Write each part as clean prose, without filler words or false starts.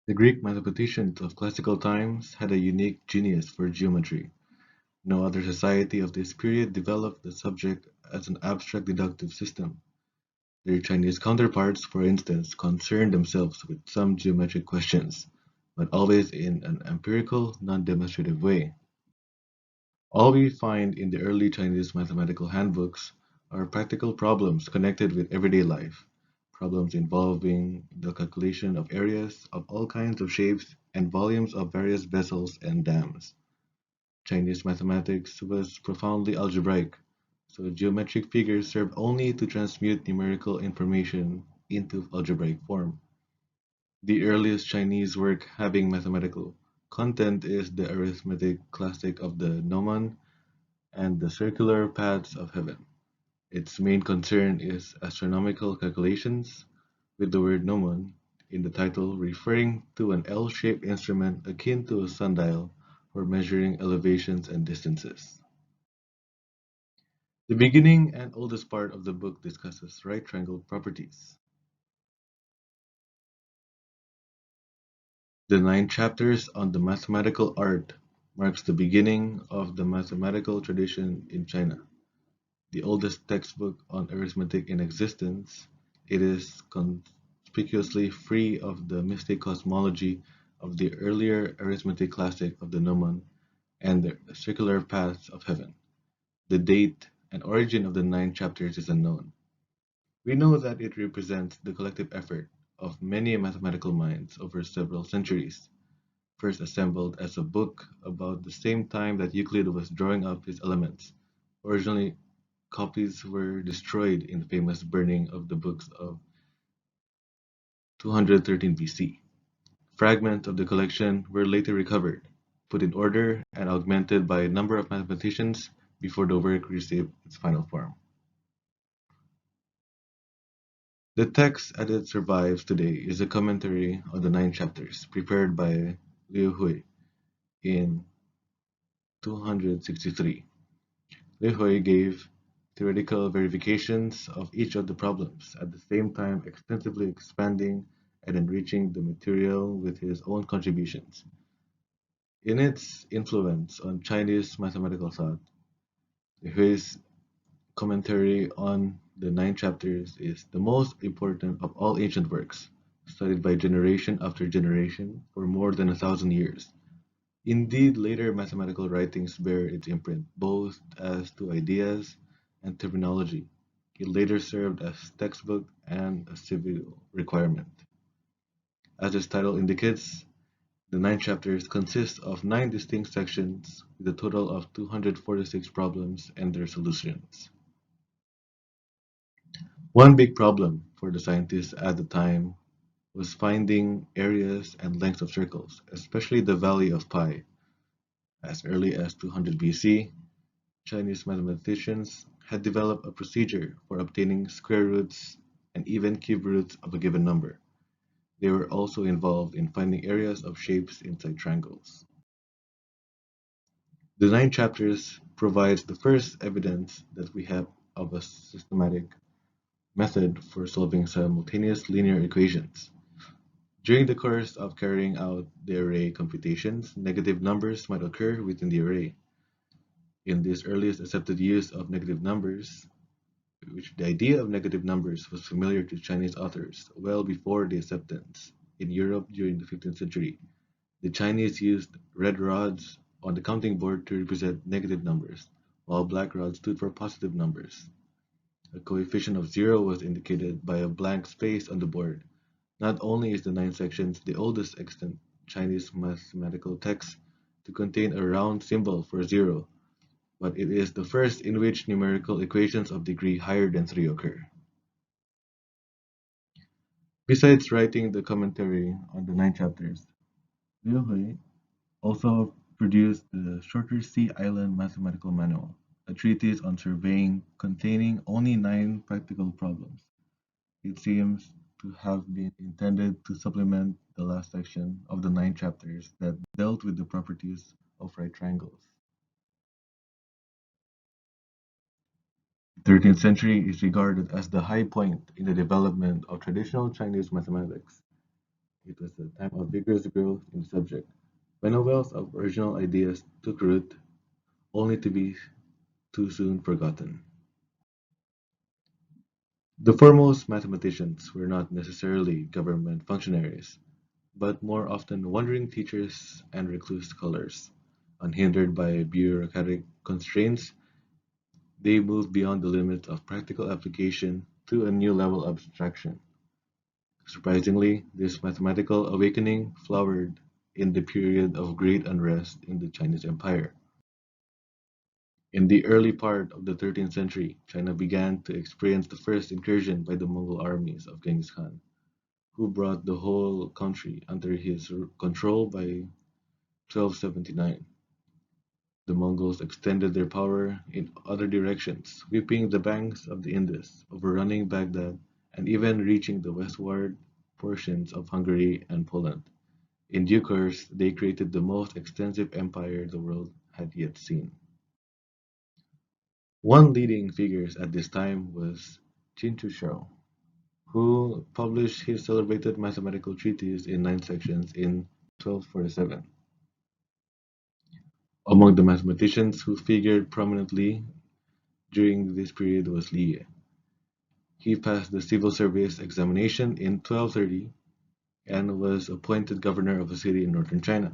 The Greek mathematicians of classical times had a unique genius for geometry. No other society of this period developed the subject as an abstract deductive system. Their Chinese counterparts, for instance, concerned themselves with some geometric questions, but always in an empirical, non-demonstrative way. All we find in the early Chinese mathematical handbooks are practical problems connected with everyday life, problems involving the calculation of areas of all kinds of shapes and volumes of various vessels and dams. Chinese mathematics was profoundly algebraic, so geometric figures serve only to transmute numerical information into algebraic form. The earliest Chinese work having mathematical content is the arithmetic classic of the Gnomon and the circular paths of heaven. Its main concern is astronomical calculations, with the word gnomon in the title referring to an L-shaped instrument akin to a sundial for measuring elevations and distances. The beginning and oldest part of the book discusses right triangle properties. The 9 chapters on the mathematical art marks the beginning of the mathematical tradition in China. The oldest textbook on arithmetic in existence, it is conspicuously free of the mystic cosmology of the earlier arithmetic classic of the Gnomon and the circular paths of heaven. The date and origin of the 9 chapters is unknown. We know that it represents the collective effort of many mathematical minds over several centuries, first assembled as a book about the same time that Euclid was drawing up his elements. Originally, copies were destroyed in the famous burning of the books of 213 BC. Fragments of the collection were later recovered, put in order, and augmented by a number of mathematicians before the work received its final form. The text as it survives today is a commentary on the 9 chapters prepared by Liu Hui in 263. Liu Hui gave theoretical verifications of each of the problems, at the same time extensively expanding and enriching the material with his own contributions. In its influence on Chinese mathematical thought, Liu Hui's commentary on the 9 chapters is the most important of all ancient works, studied by generation after generation for more than 1,000 years. Indeed, later mathematical writings bear its imprint, both as to ideas and terminology. It later served as textbook and a civil requirement. As its title indicates, the 9 chapters consist of 9 distinct sections with a total of 246 problems and their solutions. One big problem for the scientists at the time was finding areas and lengths of circles, especially the value of pi. As early as 200 BC, Chinese mathematicians had developed a procedure for obtaining square roots and even cube roots of a given number. They were also involved in finding areas of shapes inside triangles. The 9 chapters provides the first evidence that we have of a systematic method for solving simultaneous linear equations. During the course of carrying out the array computations, negative numbers might occur within the array. In this earliest accepted use of negative numbers, which the idea of negative numbers was familiar to Chinese authors well before the acceptance in Europe during the 15th century. The Chinese used red rods on the counting board to represent negative numbers, while black rods stood for positive numbers. A coefficient of 0 was indicated by a blank space on the board. Not only is the 9 sections the oldest extant Chinese mathematical text to contain a round symbol for 0, but it is the first in which numerical equations of degree higher than 3 occur. Besides writing the commentary on the 9 chapters, Liu Hui also produced the Shorter Sea Island Mathematical Manual, a treatise on surveying containing only 9 practical problems. It seems to have been intended to supplement the last section of the 9 chapters that dealt with the properties of right triangles. The 13th century is regarded as the high point in the development of traditional Chinese mathematics. It was a time of vigorous growth in the subject, when a wealth of original ideas took root, only to be too soon forgotten. The foremost mathematicians were not necessarily government functionaries, but more often wandering teachers and recluse scholars. Unhindered by bureaucratic constraints, they moved beyond the limits of practical application to a new level of abstraction. Surprisingly, this mathematical awakening flowered in the period of great unrest in the Chinese Empire. In the early part of the 13th century, China began to experience the first incursion by the Mongol armies of Genghis Khan, who brought the whole country under his control by 1279. The Mongols extended their power in other directions, sweeping the banks of the Indus, overrunning Baghdad, and even reaching the westward portions of Hungary and Poland. In due course, they created the most extensive empire the world had yet seen. One leading figure at this time was Qin Shao, who published his celebrated mathematical treatise in 9 sections in 1247. Among the mathematicians who figured prominently during this period was Li. He passed the civil service examination in 1230 and was appointed governor of a city in northern China.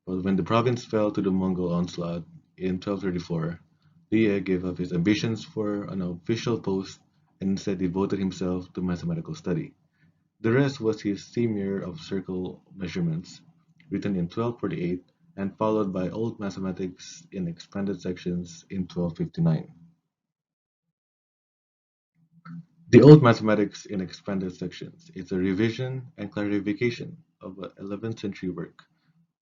But when the province fell to the Mongol onslaught in 1234, Li gave up his ambitions for an official post and instead devoted himself to mathematical study. The rest was his Semir of Circle Measurements, written in 1248 and followed by Old Mathematics in expanded sections in 1259. The Old Mathematics in expanded sections is a revision and clarification of an 11th century work,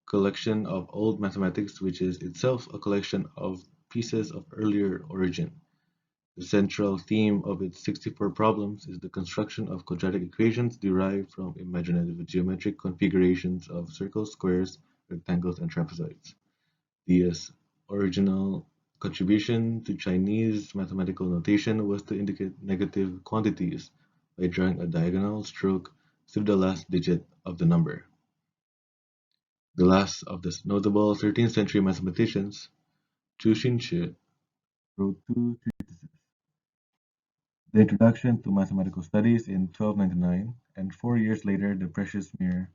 collection of old mathematics which is itself a collection of pieces of earlier origin. The central theme of its 64 problems is the construction of quadratic equations derived from imaginative geometric configurations of circles, squares, rectangles, and trapezoids. Dia's original contribution to Chinese mathematical notation was to indicate negative quantities by drawing a diagonal stroke through the last digit of the number. The last of the notable 13th century mathematicians, Chu Xinshi, wrote two treatises, The Introduction to Mathematical Studies in 1299, and 4 years later The Precious Mirror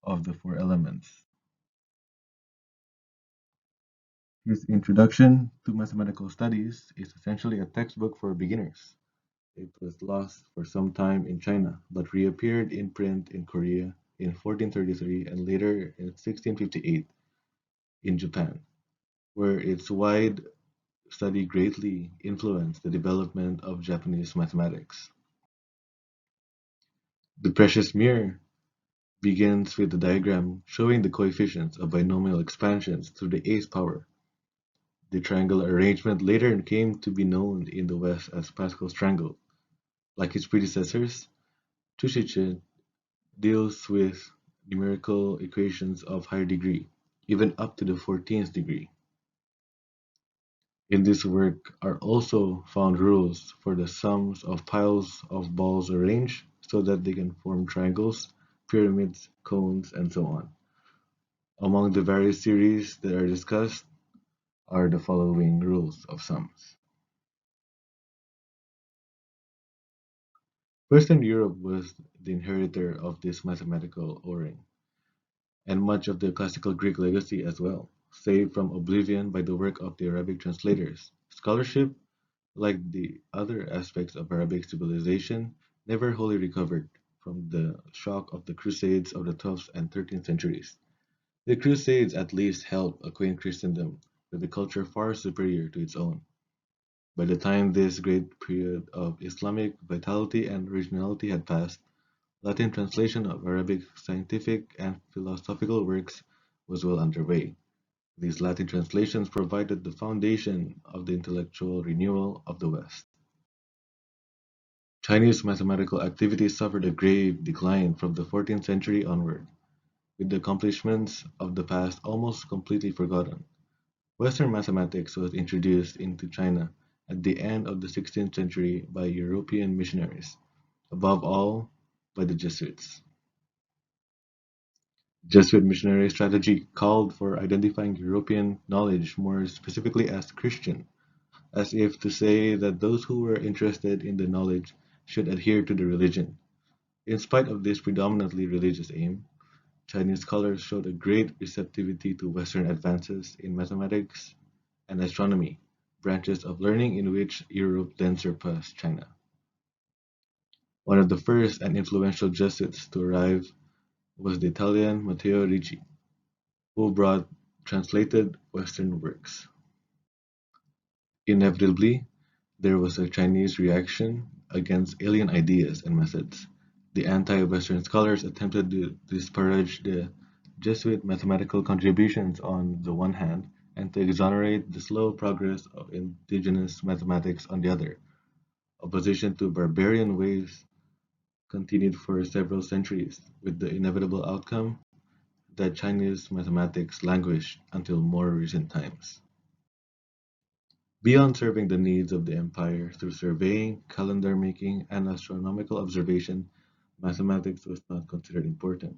of the Four Elements. His Introduction to Mathematical Studies is essentially a textbook for beginners. It was lost for some time in China, but reappeared in print in Korea in 1433 and later in 1658 in Japan, where its wide study greatly influenced the development of Japanese mathematics. The precious mirror begins with a diagram showing the coefficients of binomial expansions to the eighth power. The triangular arrangement later came to be known in the West as Pascal's triangle. Like its predecessors, Tushiche deals with numerical equations of higher degree, even up to the 14th degree. In this work are also found rules for the sums of piles of balls arranged so that they can form triangles, pyramids, cones, and so on. Among the various series that are discussed are the following rules of sums. Western Europe was the inheritor of this mathematical O-ring, and much of the classical Greek legacy as well, saved from oblivion by the work of the Arabic translators. Scholarship, like the other aspects of Arabic civilization, never wholly recovered from the shock of the Crusades of the 12th and 13th centuries. The Crusades at least helped acquaint Christendom with a culture far superior to its own. By the time this great period of Islamic vitality and originality had passed, Latin translation of Arabic scientific and philosophical works was well underway. These Latin translations provided the foundation of the intellectual renewal of the West. Chinese mathematical activity suffered a grave decline from the 14th century onward, with the accomplishments of the past almost completely forgotten. Western mathematics was introduced into China at the end of the 16th century by European missionaries, above all by the Jesuits. Jesuit missionary strategy called for identifying European knowledge more specifically as Christian, as if to say that those who were interested in the knowledge should adhere to the religion. In spite of this predominantly religious aim, Chinese scholars showed a great receptivity to Western advances in mathematics and astronomy, branches of learning in which Europe then surpassed China. One of the first and influential Jesuits to arrive was the Italian Matteo Ricci, who brought translated Western works. Inevitably, there was a Chinese reaction against alien ideas and methods. The anti-Western scholars attempted to disparage the Jesuit mathematical contributions on the one hand, and to exonerate the slow progress of indigenous mathematics on the other. Opposition to barbarian ways continued for several centuries, with the inevitable outcome that Chinese mathematics languished until more recent times. Beyond serving the needs of the empire through surveying, calendar making, and astronomical observation, mathematics was not considered important.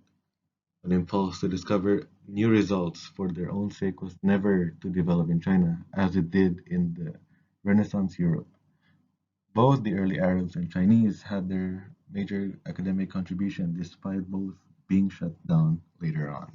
An impulse to discover new results for their own sake was never to develop in China, as it did in the Renaissance Europe. Both the early Arabs and Chinese had their major academic contribution despite both being shut down later on.